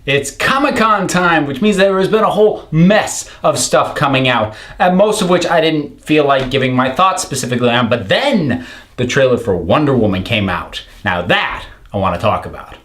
It's Comic-Con time, which means there has been a whole mess of stuff coming out, and most of which I didn't feel like giving my thoughts specifically on, but then the trailer for Wonder Woman came out. Now that I want to talk about.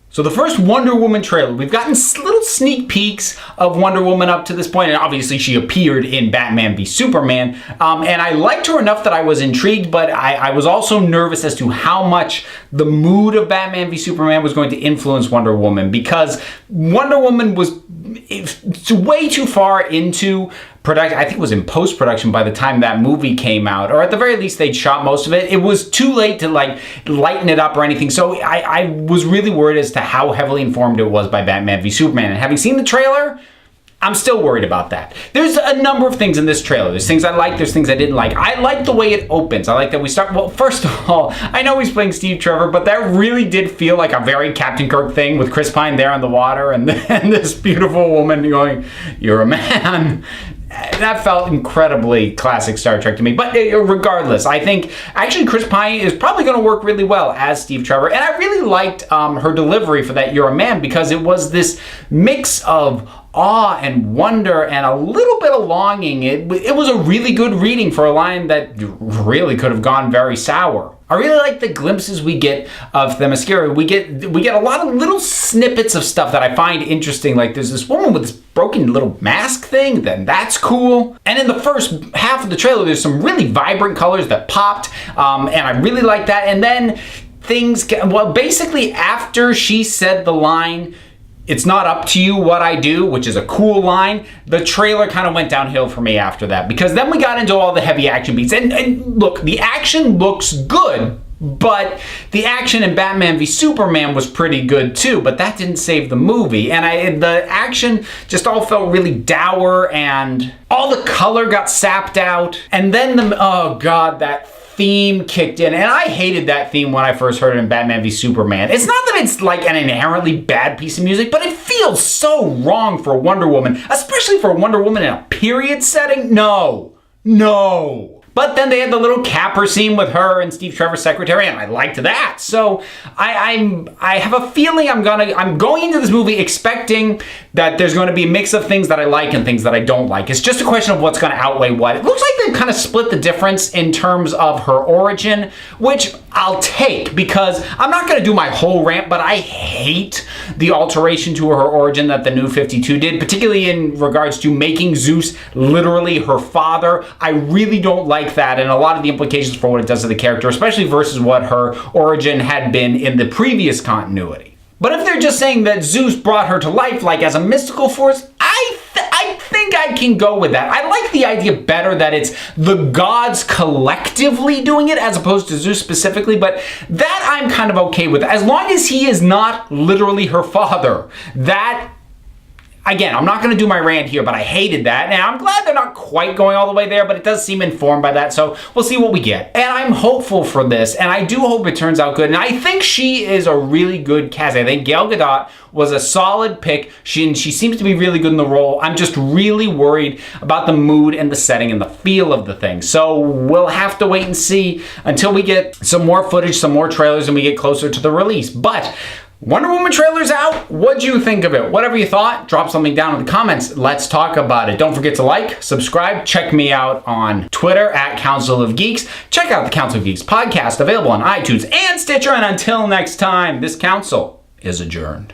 So the first Wonder Woman trailer, we've gotten little sneak peeks of Wonder Woman up to this point, and obviously she appeared in Batman v Superman, and I liked her enough that I was intrigued, but I was also nervous as to how much the mood of Batman v Superman was going to influence Wonder Woman, because Wonder Woman was way too far into production. I think it was in post-production by the time that movie came out, or at the very least they'd shot most of it. It was too late to like lighten it up or anything, so I was really worried as to how heavily informed it was by Batman v Superman, and having seen the trailer, I'm still worried about that. There's a number of things in this trailer. There's things I like, there's things I didn't like. I like the way it opens. I like that we start, well, first of all, I know he's playing Steve Trevor, but that really did feel like a very Captain Kirk thing with Chris Pine there on the water and this beautiful woman going, "You're a man." That felt incredibly classic Star Trek to me. But regardless, I think actually Chris Pine is probably going to work really well as Steve Trevor. And I really liked her delivery for that "You're a Man," because it was this mix of awe and wonder and a little bit of longing. It was a really good reading for a line that really could have gone very sour. I really like the glimpses we get of Themyscira. We get a lot of little snippets of stuff that I find interesting. Like there's this woman with this broken little mask thing, then that's cool. And in the first half of the trailer, there's some really vibrant colors that popped, and I really like that. And then basically after she said the line, "It's not up to you what I do," which is a cool line, the trailer kind of went downhill for me after that, because then we got into all the heavy action beats. And look, the action looks good, but the action in Batman v Superman was pretty good too, but that didn't save the movie. And the action just all felt really dour, and all the color got sapped out. And then that theme kicked in, and I hated that theme when I first heard it in Batman v Superman. It's not that it's like an inherently bad piece of music, but it feels so wrong for Wonder Woman, especially for Wonder Woman in a period setting. No. But then they had the little capper scene with her and Steve Trevor's secretary, and I liked that. So I have a feeling I'm going into this movie expecting that there's going to be a mix of things that I like and things that I don't like. It's just a question of what's going to outweigh what. It looks like they've kind of split the difference in terms of her origin, which I'll take, because I'm not going to do my whole rant, but I hate the alteration to her origin that the New 52 did, particularly in regards to making Zeus literally her father. I really don't like that, and a lot of the implications for what it does to the character, especially versus what her origin had been in the previous continuity. But if they're just saying that Zeus brought her to life like as a mystical force, I think I can go with that. I like the idea better that it's the gods collectively doing it as opposed to Zeus specifically, but that I'm kind of okay with. As long as he is not literally her father. That, again, I'm not going to do my rant here, but I hated that. Now, I'm glad they're not quite going all the way there, but it does seem informed by that, so we'll see what we get. And I'm hopeful for this, and I do hope it turns out good. And I think she is a really good cast. I think Gal Gadot was a solid pick. She seems to be really good in the role. I'm just really worried about the mood and the setting and the feel of the thing. So we'll have to wait and see until we get some more footage, some more trailers, and we get closer to the release. But Wonder Woman trailer's out. What'd you think of it? Whatever you thought, drop something down in the comments. Let's talk about it. Don't forget to like, subscribe, check me out on Twitter at Council of Geeks. Check out the Council of Geeks podcast, available on iTunes and Stitcher. And until next time, this council is adjourned.